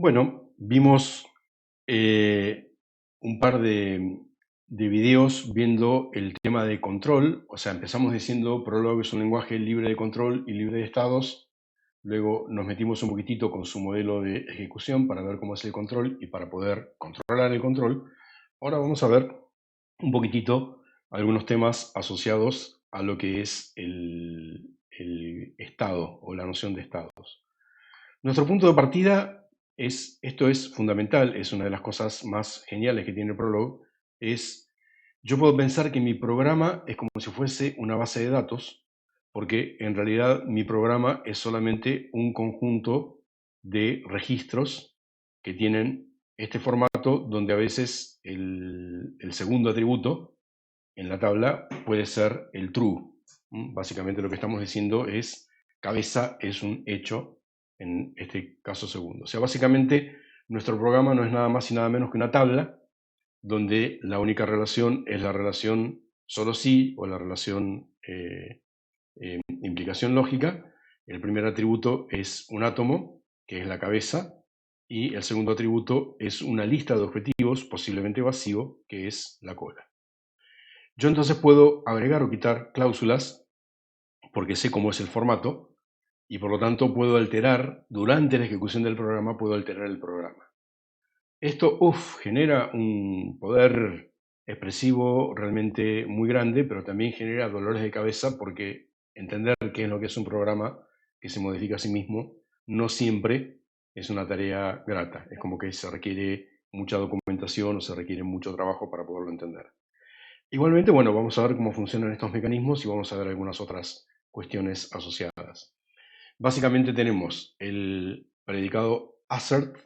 Bueno, vimos un par de videos viendo el tema de control. O sea, empezamos diciendo Prolog es un lenguaje libre de control y libre de estados. Luego nos metimos un poquitito con su modelo de ejecución para ver cómo es el control y para poder controlar el control. Ahora vamos a ver un poquitito algunos temas asociados a lo que es el estado o la noción de estados. Nuestro punto de partida esto es fundamental, es una de las cosas más geniales que tiene Prolog, yo puedo pensar que mi programa es como si fuese una base de datos, porque en realidad mi programa es solamente un conjunto de registros que tienen este formato donde a veces el segundo atributo en la tabla puede ser el true. Básicamente lo que estamos diciendo es cabeza es un hecho, en este caso segundo. O sea, básicamente nuestro programa no es nada más y nada menos que una tabla donde la única relación es la relación solo sí o la relación implicación lógica. El primer atributo es un átomo, que es la cabeza, y el segundo atributo es una lista de objetivos, posiblemente vacío, que es la cola. Yo entonces puedo agregar o quitar cláusulas porque sé cómo es el formato y por lo tanto puedo alterar, durante la ejecución del programa, puedo alterar el programa. Esto genera un poder expresivo realmente muy grande, pero también genera dolores de cabeza porque entender qué es lo que es un programa que se modifica a sí mismo no siempre es una tarea grata. Es como que se requiere mucha documentación o se requiere mucho trabajo para poderlo entender. Igualmente, bueno, vamos a ver cómo funcionan estos mecanismos y vamos a ver algunas otras cuestiones asociadas. Básicamente tenemos el predicado assert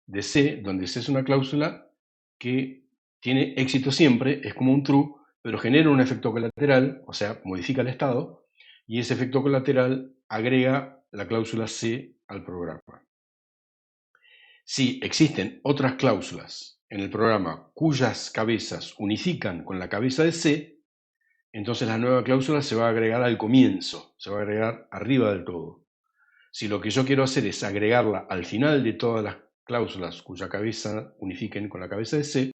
de C, donde C es una cláusula que tiene éxito siempre, es como un true, pero genera un efecto colateral, o sea, modifica el estado, y ese efecto colateral agrega la cláusula C al programa. Si existen otras cláusulas en el programa cuyas cabezas unifican con la cabeza de C, entonces la nueva cláusula se va a agregar al comienzo, se va a agregar arriba del todo. Si lo que yo quiero hacer es agregarla al final de todas las cláusulas cuya cabeza unifiquen con la cabeza de C,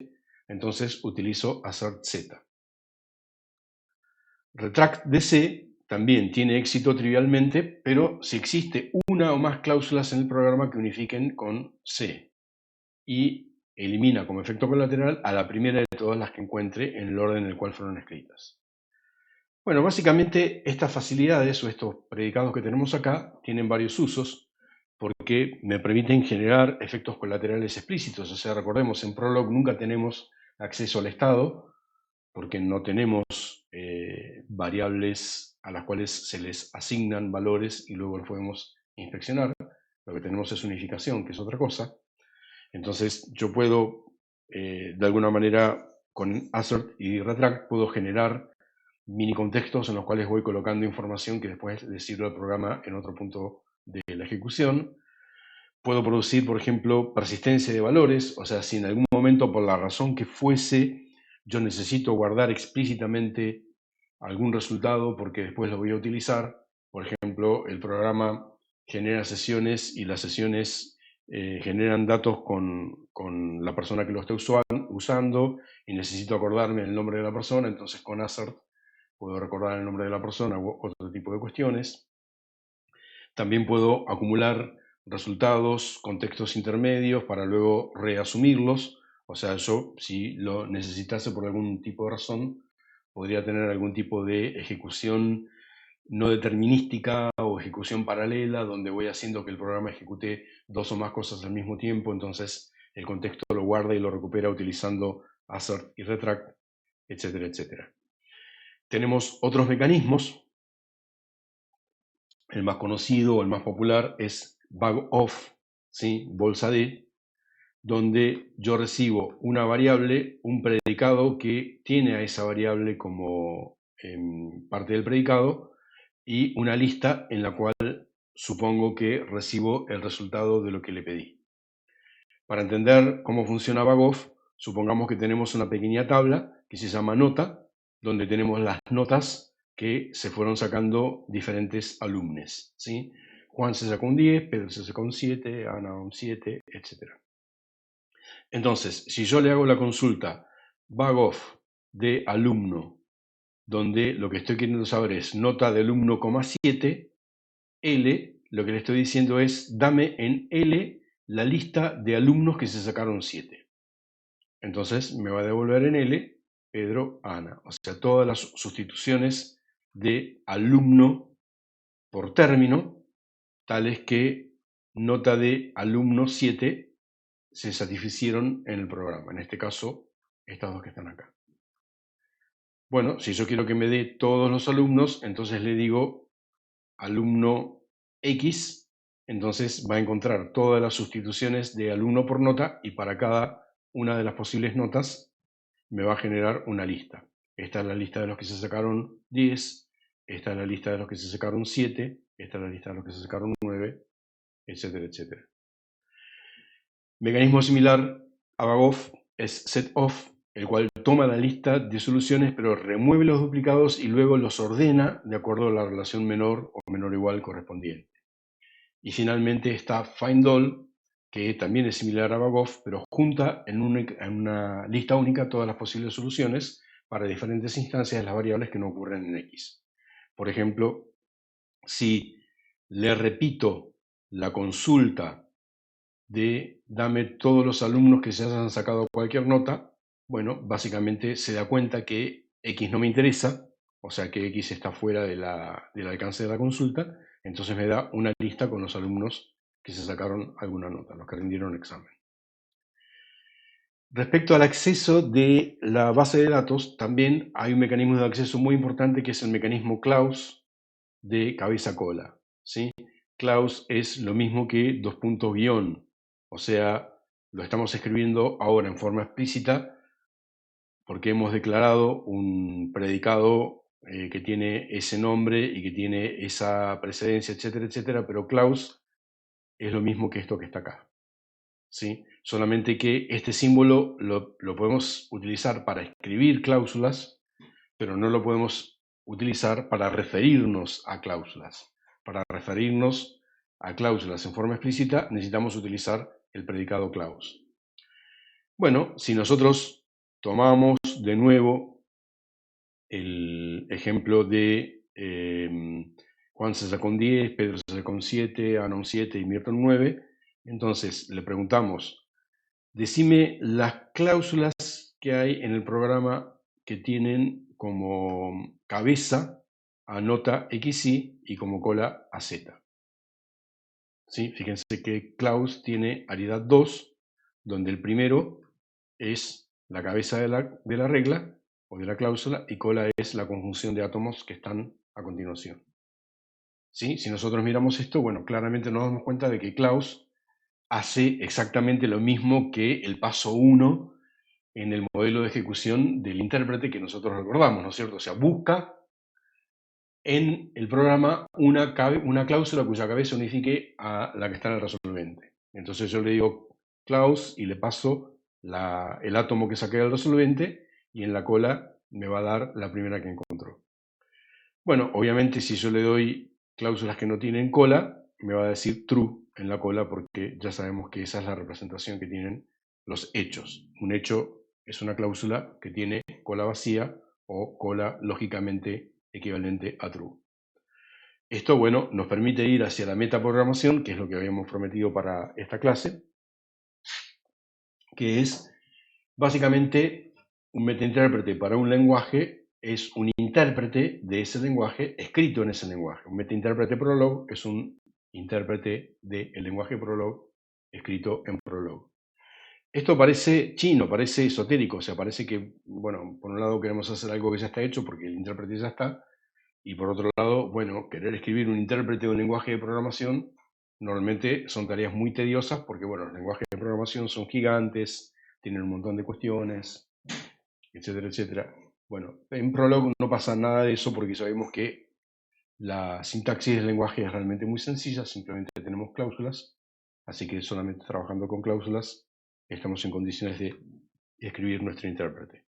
entonces utilizo assert Z. Retract de C también tiene éxito trivialmente, pero si existe una o más cláusulas en el programa que unifiquen con C y elimina como efecto colateral a la primera de todas las que encuentre en el orden en el cual fueron escritas. Bueno, básicamente estas facilidades o estos predicados que tenemos acá tienen varios usos porque me permiten generar efectos colaterales explícitos. O sea, recordemos, en Prolog nunca tenemos acceso al estado porque no tenemos variables a las cuales se les asignan valores y luego los podemos inspeccionar. Lo que tenemos es unificación, que es otra cosa. Entonces yo puedo, de alguna manera, con assert y retract, puedo generar mini contextos en los cuales voy colocando información que después le sirve al programa en otro punto de la ejecución. Puedo producir, por ejemplo, persistencia de valores, o sea, si en algún momento, por la razón que fuese, yo necesito guardar explícitamente algún resultado porque después lo voy a utilizar. Por ejemplo, el programa genera sesiones y las sesiones generan datos con la persona que lo está usando y necesito acordarme el nombre de la persona, entonces con assert puedo recordar el nombre de la persona u otro tipo de cuestiones. También puedo acumular resultados, contextos intermedios para luego reasumirlos. O sea, yo si lo necesitase por algún tipo de razón, podría tener algún tipo de ejecución no determinística o ejecución paralela, donde voy haciendo que el programa ejecute dos o más cosas al mismo tiempo, entonces el contexto lo guarda y lo recupera utilizando assert y retract, etcétera, etcétera. Tenemos otros mecanismos. El más conocido o el más popular es bag-off, ¿sí? Bolsa de, donde yo recibo una variable, un predicado que tiene a esa variable como parte del predicado y una lista en la cual supongo que recibo el resultado de lo que le pedí. Para entender cómo funciona bag-off, supongamos que tenemos una pequeña tabla que se llama nota, donde tenemos las notas que se fueron sacando diferentes alumnos, ¿sí? Juan se sacó un 10, Pedro se sacó un 7, Ana un 7, etc. Entonces, si yo le hago la consulta BAGOF de alumno, donde lo que estoy queriendo saber es nota de alumno, 7, L, lo que le estoy diciendo es, dame en L la lista de alumnos que se sacaron 7. Entonces me va a devolver en L Pedro, Ana. O sea, todas las sustituciones de alumno por término, tales que nota de alumno 7 se satisficieron en el programa. En este caso, estas dos que están acá. Bueno, si yo quiero que me dé todos los alumnos, entonces le digo alumno X, entonces va a encontrar todas las sustituciones de alumno por nota y para cada una de las posibles notas me va a generar una lista. Esta es la lista de los que se sacaron 10, esta es la lista de los que se sacaron 7, esta es la lista de los que se sacaron 9, etcétera, etcétera. Mecanismo similar a BAGOF es SETOFF, el cual toma la lista de soluciones pero remueve los duplicados y luego los ordena de acuerdo a la relación menor o menor o igual correspondiente. Y finalmente está FINDALL, que también es similar a BAGOF, pero junta en una lista única todas las posibles soluciones para diferentes instancias de las variables que no ocurren en X. Por ejemplo, si le repito la consulta de dame todos los alumnos que se hayan sacado cualquier nota, bueno, básicamente se da cuenta que X no me interesa, o sea que X está fuera del alcance de la consulta, entonces me da una lista con los alumnos que se sacaron alguna nota, los que rindieron examen. Respecto al acceso de la base de datos, también hay un mecanismo de acceso muy importante que es el mecanismo Claus de cabeza-cola, ¿sí? Claus es lo mismo que dos puntos guión, o sea, lo estamos escribiendo ahora en forma explícita porque hemos declarado un predicado que tiene ese nombre y que tiene esa precedencia, etcétera, etcétera, pero Claus es lo mismo que esto que está acá, ¿sí? Solamente que este símbolo lo podemos utilizar para escribir cláusulas, pero no lo podemos utilizar para referirnos a cláusulas. Para referirnos a cláusulas en forma explícita necesitamos utilizar el predicado clause. Bueno, si nosotros tomamos de nuevo el ejemplo de Juan se sacó un 10, Pedro se sacó un 7, Ana un 7 y Mirta un 9, entonces le preguntamos, decime las cláusulas que hay en el programa que tienen como cabeza a nota XY y como cola a Z. ¿Sí? Fíjense que clause tiene aridad 2, donde el primero es la cabeza de la regla o de la cláusula y cola es la conjunción de átomos que están a continuación. ¿Sí? Si nosotros miramos esto, bueno, claramente nos damos cuenta de que clause hace exactamente lo mismo que el paso 1 en el modelo de ejecución del intérprete que nosotros recordamos, ¿no es cierto? O sea, busca en el programa una cláusula cuya cabeza unifique a la que está en el resolvente. Entonces yo le digo clause y le paso el átomo que saqué del resolvente y en la cola me va a dar la primera que encontró. Bueno, obviamente si yo le doy cláusulas que no tienen cola, me va a decir true en la cola porque ya sabemos que esa es la representación que tienen los hechos. Un hecho es una cláusula que tiene cola vacía o cola lógicamente equivalente a true. Esto, bueno, nos permite ir hacia la metaprogramación, que es lo que habíamos prometido para esta clase, que es básicamente un metaintérprete para un lenguaje es un intérprete de ese lenguaje escrito en ese lenguaje. Un metaintérprete Prolog es un intérprete del lenguaje Prolog escrito en Prolog. Esto parece chino, parece esotérico, o sea, parece que, bueno, por un lado queremos hacer algo que ya está hecho porque el intérprete ya está, y por otro lado, bueno, querer escribir un intérprete de un lenguaje de programación normalmente son tareas muy tediosas porque, bueno, los lenguajes de programación son gigantes, tienen un montón de cuestiones, etcétera, etcétera. Bueno, en Prolog no pasa nada de eso porque sabemos que la sintaxis del lenguaje es realmente muy sencilla, simplemente tenemos cláusulas, así que solamente trabajando con cláusulas estamos en condiciones de escribir nuestro intérprete.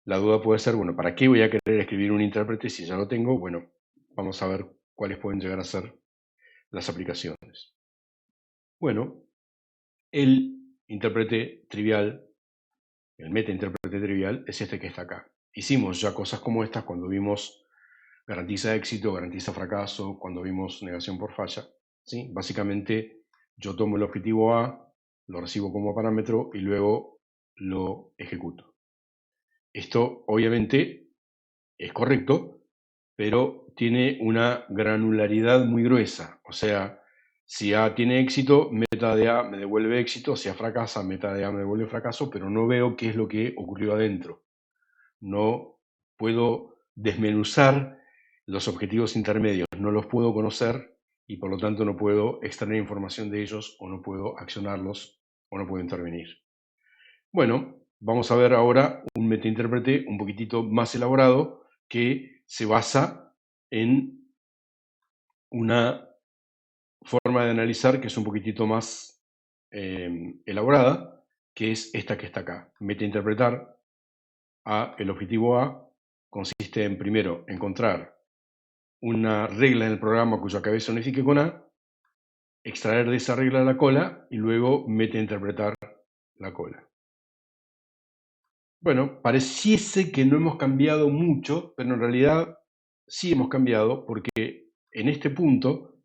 La duda puede ser, bueno, ¿para qué voy a querer escribir un intérprete si ya lo tengo? Bueno, vamos a ver cuáles pueden llegar a ser las aplicaciones. Bueno, el intérprete trivial, el meta-intérprete trivial, es este que está acá. Hicimos ya cosas como estas cuando vimos garantiza éxito, garantiza fracaso, cuando vimos negación por falla. ¿Sí? Básicamente, yo tomo el objetivo A, lo recibo como parámetro y luego lo ejecuto. Esto, obviamente, es correcto, pero tiene una granularidad muy gruesa. O sea, si A tiene éxito, meta de A me devuelve éxito, si A fracasa, meta de A me devuelve fracaso, pero no veo qué es lo que ocurrió adentro. No puedo desmenuzar los objetivos intermedios, no los puedo conocer y por lo tanto no puedo extraer información de ellos o no puedo accionarlos o no puedo intervenir. Bueno, vamos a ver ahora un metaintérprete un poquitito más elaborado que se basa en una forma de analizar que es un poquitito más elaborada, que es esta que está acá. Metainterpretar a el objetivo A consiste en, primero, encontrar una regla en el programa cuya cabeza unifique con A, extraer de esa regla la cola y luego metainterpretar la cola. Bueno, pareciese que no hemos cambiado mucho, pero en realidad sí hemos cambiado porque en este punto,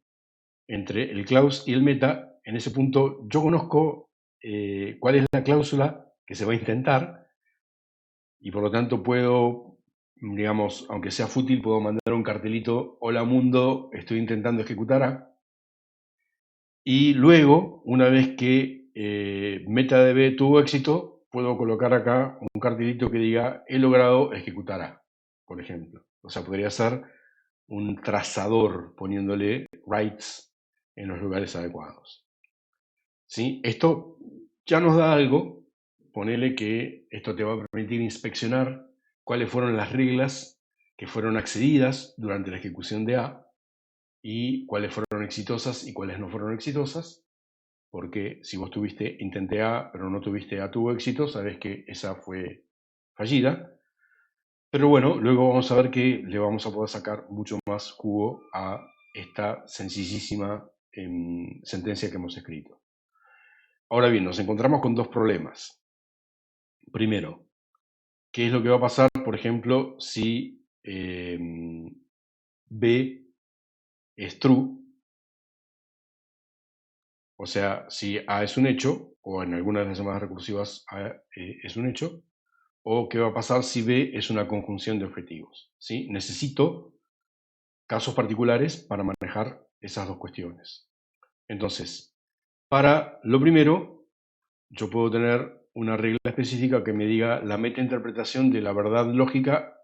entre el clause y el meta, en ese punto yo conozco cuál es la cláusula que se va a intentar y por lo tanto puedo, digamos, aunque sea fútil, puedo mandar un cartelito, hola mundo, estoy intentando ejecutar A. Y luego, una vez que MetaDB tuvo éxito, puedo colocar acá un cartelito que diga he logrado ejecutar A, por ejemplo. O sea, podría ser un trazador poniéndole writes en los lugares adecuados. ¿Sí? Esto ya nos da algo. Ponele que esto te va a permitir inspeccionar cuáles fueron las reglas que fueron accedidas durante la ejecución de A y cuáles fueron exitosas y cuáles no fueron exitosas. Porque si vos tuviste intenté A, pero no tuviste A tuvo éxito, sabes que esa fue fallida. Pero bueno, luego vamos a ver que le vamos a poder sacar mucho más jugo a esta sencillísima sentencia que hemos escrito. Ahora bien, nos encontramos con dos problemas. Primero, ¿qué es lo que va a pasar, por ejemplo, si B es true? O sea, si A es un hecho, o en algunas de las llamadas recursivas A es un hecho, o qué va a pasar si B es una conjunción de objetivos. ¿Sí? Necesito casos particulares para manejar esas dos cuestiones. Entonces, para lo primero, yo puedo tener una regla específica que me diga la metainterpretación de la verdad lógica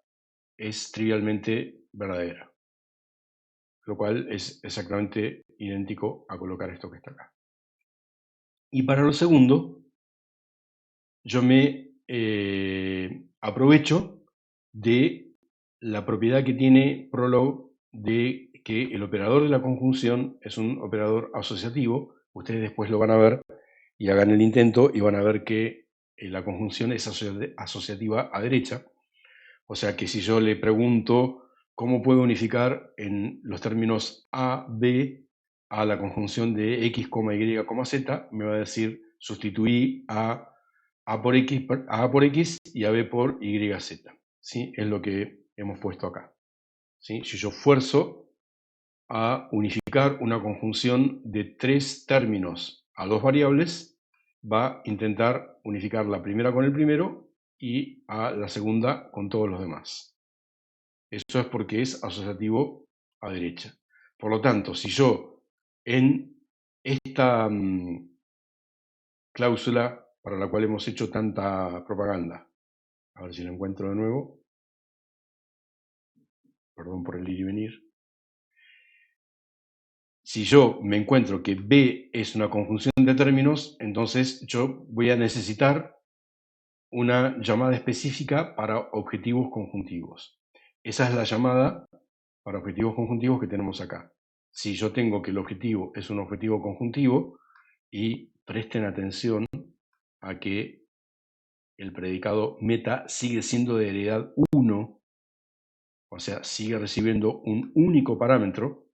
es trivialmente verdadera, lo cual es exactamente idéntico a colocar esto que está acá. Y para lo segundo, yo me aprovecho de la propiedad que tiene Prolog de que el operador de la conjunción es un operador asociativo. Ustedes después lo van a ver y hagan el intento y van a ver que la conjunción es asociativa a derecha. O sea que si yo le pregunto cómo puedo unificar en los términos A, B, a la conjunción de X, Y, Z, me va a decir sustituí a por X y a B por YZ. ¿Sí? Es lo que hemos puesto acá. ¿Sí? Si yo fuerzo a unificar una conjunción de tres términos a dos variables, va a intentar unificar la primera con el primero y a la segunda con todos los demás. Eso es porque es asociativo a derecha. Por lo tanto, si yo en esta cláusula para la cual hemos hecho tanta propaganda, a ver si lo encuentro de nuevo, perdón por el ir y venir, si yo me encuentro que B es una conjunción de términos, entonces yo voy a necesitar una llamada específica para objetivos conjuntivos. Esa es la llamada para objetivos conjuntivos que tenemos acá. Si yo tengo que el objetivo es un objetivo conjuntivo, y presten atención a que el predicado meta sigue siendo de heredad 1, o sea, sigue recibiendo un único parámetro,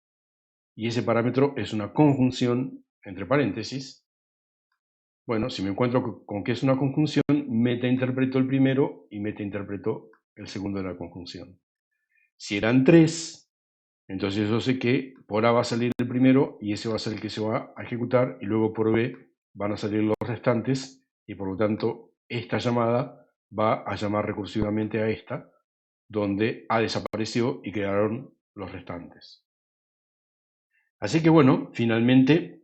y ese parámetro es una conjunción entre paréntesis. Bueno, si me encuentro con que es una conjunción, metainterpreto el primero y metainterpreto el segundo de la conjunción. Si eran 3, entonces yo sé que por A va a salir el primero y ese va a ser el que se va a ejecutar, y luego por B van a salir los restantes, y por lo tanto esta llamada va a llamar recursivamente a esta, donde A desapareció y quedaron los restantes. Así que bueno, finalmente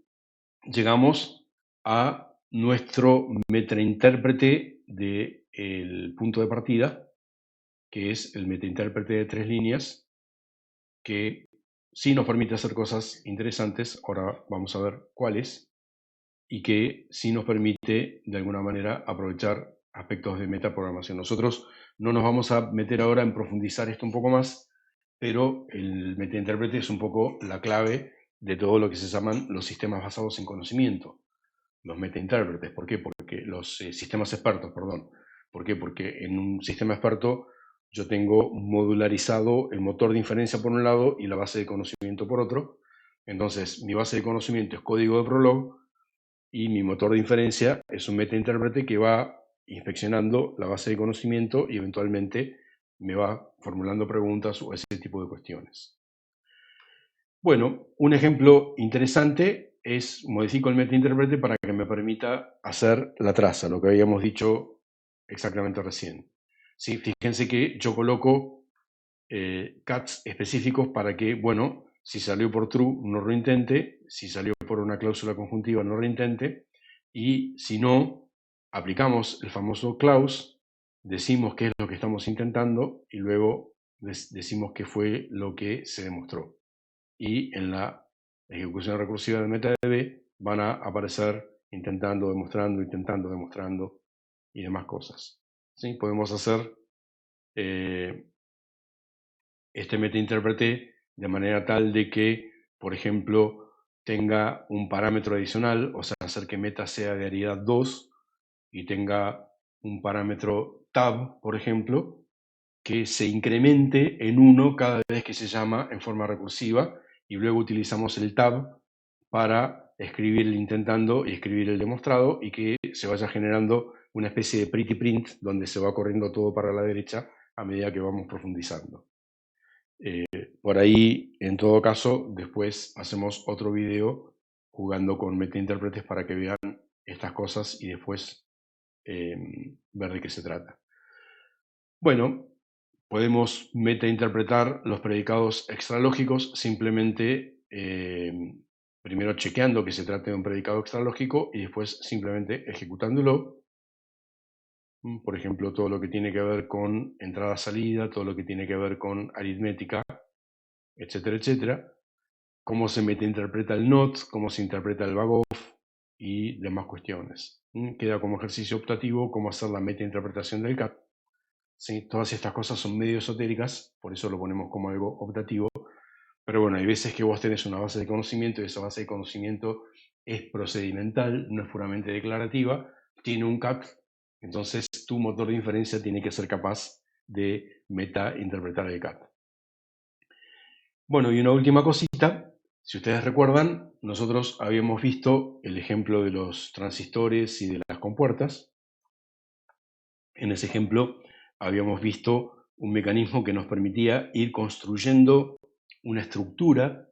llegamos a nuestro metaintérprete del punto de partida, que es el metaintérprete de 3 líneas, que sí nos permite hacer cosas interesantes, ahora vamos a ver cuáles, y que sí nos permite de alguna manera aprovechar aspectos de metaprogramación. Nosotros no nos vamos a meter ahora en profundizar esto un poco más, pero el metaintérprete es un poco la clave de todo lo que se llaman los sistemas basados en conocimiento, los metaintérpretes. ¿Por qué? Porque los sistemas expertos, perdón. ¿Por qué? Porque en un sistema experto yo tengo modularizado el motor de inferencia por un lado y la base de conocimiento por otro. Entonces, mi base de conocimiento es código de Prolog y mi motor de inferencia es un metaintérprete que va inspeccionando la base de conocimiento y eventualmente me va formulando preguntas o ese tipo de cuestiones. Bueno, un ejemplo interesante es modifico el metaintérprete para que me permita hacer la traza, lo que habíamos dicho exactamente recién. ¿Sí? Fíjense que yo coloco cats específicos para que, bueno, si salió por true, no reintente, si salió por una cláusula conjuntiva, no reintente, y si no, aplicamos el famoso clause, decimos qué es lo que estamos intentando y luego decimos qué fue lo que se demostró. Y en la ejecución recursiva del MetaDB van a aparecer intentando, demostrando y demás cosas. ¿Sí? Podemos hacer este metaintérprete de manera tal de que, por ejemplo, tenga un parámetro adicional, o sea, hacer que meta sea de ariedad 2 y tenga un parámetro tab, por ejemplo, que se incremente en 1 cada vez que se llama en forma recursiva, y luego utilizamos el tab para escribir el intentando y escribir el demostrado, y que se vaya generando una especie de pretty print donde se va corriendo todo para la derecha a medida que vamos profundizando. Por ahí, en todo caso, después hacemos otro video jugando con metaintérpretes para que vean estas cosas y después ver de qué se trata. Bueno, podemos metainterpretar los predicados extralógicos simplemente primero chequeando que se trate de un predicado extralógico y después simplemente ejecutándolo. Por ejemplo, todo lo que tiene que ver con entrada-salida, todo lo que tiene que ver con aritmética, etcétera, etcétera. Cómo se metainterpreta el NOT, cómo se interpreta el BAGOF y demás cuestiones. Queda como ejercicio optativo cómo hacer la metainterpretación del CAT. ¿Sí? Todas estas cosas son medio esotéricas, por eso lo ponemos como algo optativo. Pero bueno, hay veces que vos tenés una base de conocimiento y esa base de conocimiento es procedimental, no es puramente declarativa, tiene un CAT, entonces tu motor de inferencia tiene que ser capaz de meta-interpretar el CAT. Bueno, y una última cosita, si ustedes recuerdan, nosotros habíamos visto el ejemplo de los transistores y de las compuertas. En ese ejemplo habíamos visto un mecanismo que nos permitía ir construyendo una estructura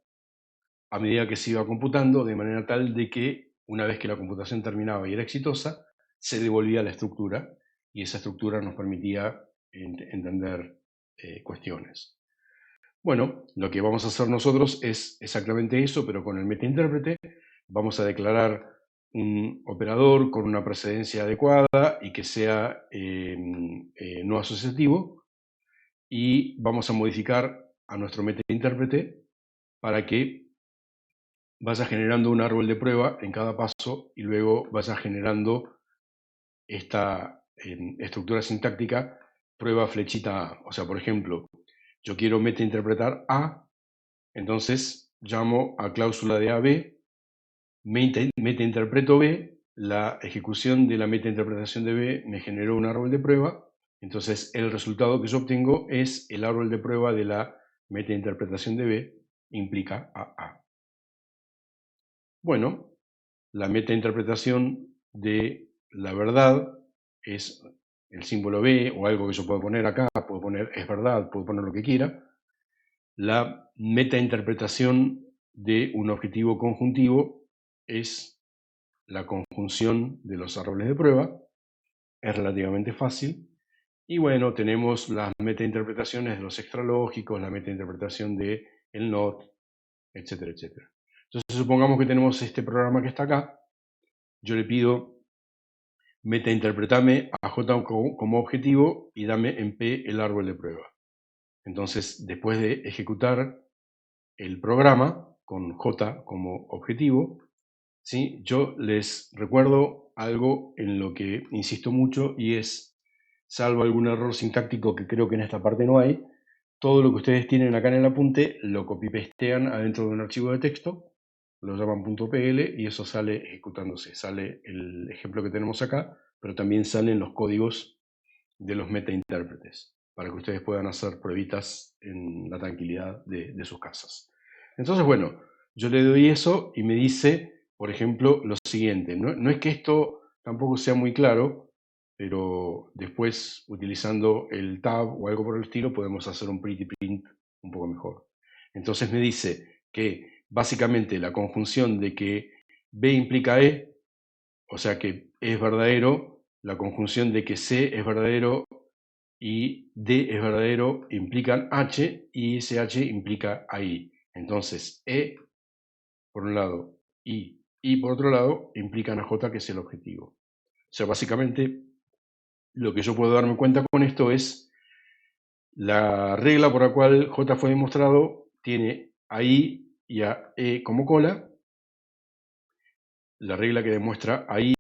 a medida que se iba computando, de manera tal de que una vez que la computación terminaba y era exitosa, se devolvía la estructura y esa estructura nos permitía entender cuestiones. Bueno, lo que vamos a hacer nosotros es exactamente eso, pero con el metaintérprete vamos a declarar un operador con una precedencia adecuada y que sea no asociativo, y vamos a modificar a nuestro metaintérprete para que vaya generando un árbol de prueba en cada paso y luego vaya generando esta estructura sintáctica prueba flechita A. O sea, por ejemplo, yo quiero metainterpretar A, entonces llamo a cláusula de A, B, metainterpreto B, la ejecución de la metainterpretación de B me generó un árbol de prueba, entonces el resultado que yo obtengo es el árbol de prueba de la metainterpretación de B, implica a A. Bueno, la metainterpretación de la verdad es el símbolo B o algo que yo puedo poner acá, puedo poner es verdad, puedo poner lo que quiera. La metainterpretación de un objetivo conjuntivo es la conjunción de los árboles de prueba, es relativamente fácil. Y bueno, tenemos las metainterpretaciones de los extralógicos, la metainterpretación de el NOT, etcétera, etcétera. Entonces, supongamos que tenemos este programa que está acá. Yo le pido metainterpretame a J como objetivo y dame en P el árbol de prueba. Entonces, después de ejecutar el programa con J como objetivo, ¿sí? Yo les recuerdo algo en lo que insisto mucho y es, salvo algún error sintáctico que creo que en esta parte no hay, todo lo que ustedes tienen acá en el apunte lo copy-pastean adentro de un archivo de texto, lo llaman .pl y eso sale ejecutándose. Sale el ejemplo que tenemos acá, pero también salen los códigos de los metaintérpretes para que ustedes puedan hacer pruebitas en la tranquilidad de sus casas. Entonces, bueno, yo le doy eso y me dice, por ejemplo, lo siguiente. No es que esto tampoco sea muy claro, pero después, utilizando el tab o algo por el estilo, podemos hacer un pretty print un poco mejor. Entonces me dice que básicamente la conjunción de que B implica E, o sea que E es verdadero, la conjunción de que C es verdadero y D es verdadero implican H y ese H implica I. Entonces E por un lado y por otro lado implican a J, que es el objetivo. O sea, básicamente lo que yo puedo darme cuenta con esto es la regla por la cual J fue demostrado tiene a I y a E como cola. La regla que demuestra a I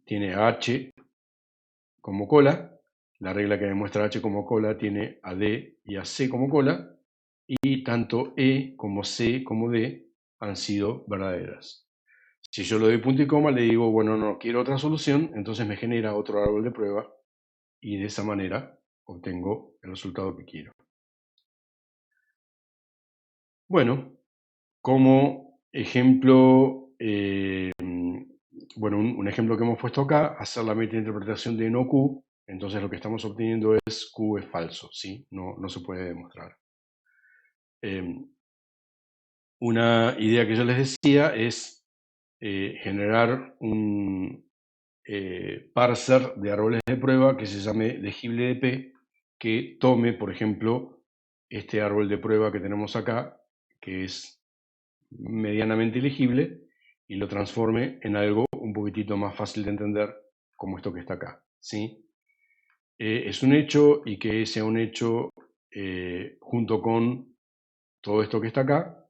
tiene a H como cola. La regla que demuestra H como cola tiene a D y a C como cola. Y tanto E como C como D han sido verdaderas. Si yo le doy punto y coma, le digo, bueno, no quiero otra solución, entonces me genera otro árbol de prueba y de esa manera obtengo el resultado que quiero. Bueno, como ejemplo, bueno, un ejemplo que hemos puesto acá, hacer la metainterpretación de no Q, entonces lo que estamos obteniendo es Q es falso, ¿sí? No se puede demostrar. Una idea que yo les decía es generar un parser de árboles de prueba que se llame legible de P, que tome, por ejemplo, este árbol de prueba que tenemos acá, que es medianamente legible, y lo transforme en algo un poquitito más fácil de entender, como esto que está acá, ¿sí? Es un hecho, y que sea un hecho junto con todo esto que está acá,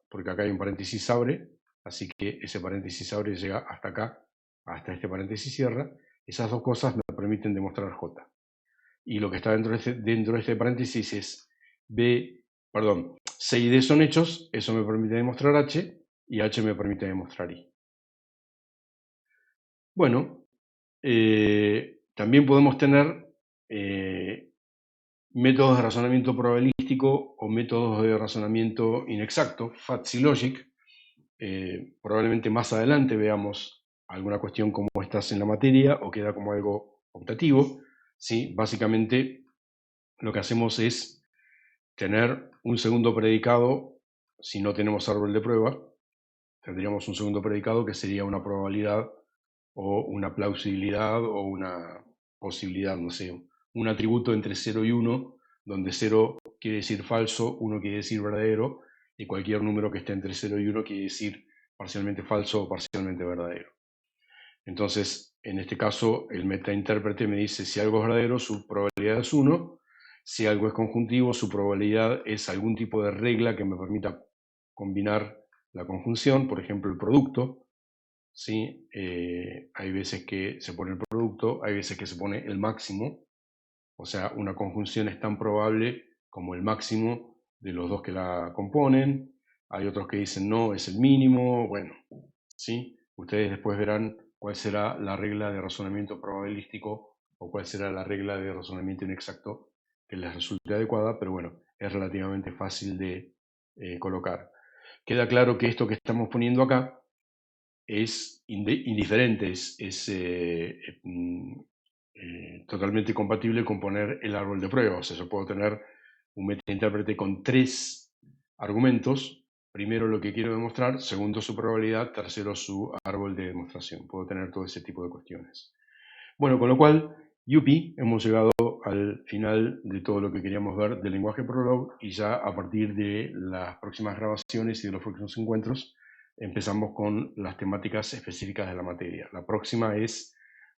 porque acá hay un paréntesis abre, así que ese paréntesis abre llega hasta acá, hasta este paréntesis cierra. Esas dos cosas me permiten demostrar J. Y lo que está dentro de este paréntesis es C y D son hechos, eso me permite demostrar H, y H me permite demostrar I. Bueno, también podemos tener métodos de razonamiento probabilístico o métodos de razonamiento inexacto, fuzzy logic. Probablemente más adelante veamos alguna cuestión como estas en la materia o queda como algo optativo. ¿Sí? Básicamente lo que hacemos es tener un segundo predicado. Si no tenemos árbol de prueba, tendríamos un segundo predicado que sería una probabilidad o una plausibilidad o una posibilidad, no sé, un atributo entre 0 y 1, donde 0 quiere decir falso, 1 quiere decir verdadero, y cualquier número que esté entre 0 y 1 quiere decir parcialmente falso o parcialmente verdadero. Entonces, en este caso, el metaintérprete me dice si algo es verdadero, su probabilidad es 1, si algo es conjuntivo, su probabilidad es algún tipo de regla que me permita combinar la conjunción, por ejemplo, el producto. ¿Sí? Hay veces que se pone el producto, hay veces que se pone el máximo, o sea, una conjunción es tan probable como el máximo de los dos que la componen. Hay otros que dicen no, es el mínimo. Bueno, ¿sí? Ustedes después verán cuál será la regla de razonamiento probabilístico o cuál será la regla de razonamiento inexacto que les resulte adecuada, pero bueno, es relativamente fácil de colocar. Queda claro que esto que estamos poniendo acá es indiferente, es totalmente compatible con poner el árbol de prueba. O sea, yo puedo tener un metaintérprete con 3 argumentos. Primero lo que quiero demostrar, segundo su probabilidad, tercero su árbol de demostración. Puedo tener todo ese tipo de cuestiones. Bueno, con lo cual, yupi, hemos llegado al final de todo lo que queríamos ver del lenguaje Prolog, y ya a partir de las próximas grabaciones y de los próximos encuentros empezamos con las temáticas específicas de la materia. La próxima es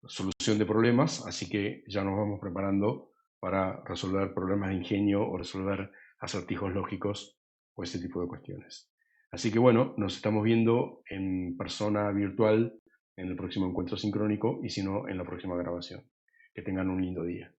solución de problemas, así que ya nos vamos preparando para resolver problemas de ingenio o resolver acertijos lógicos o ese tipo de cuestiones. Así que bueno, nos estamos viendo en persona virtual en el próximo encuentro sincrónico y si no, en la próxima grabación. Que tengan un lindo día.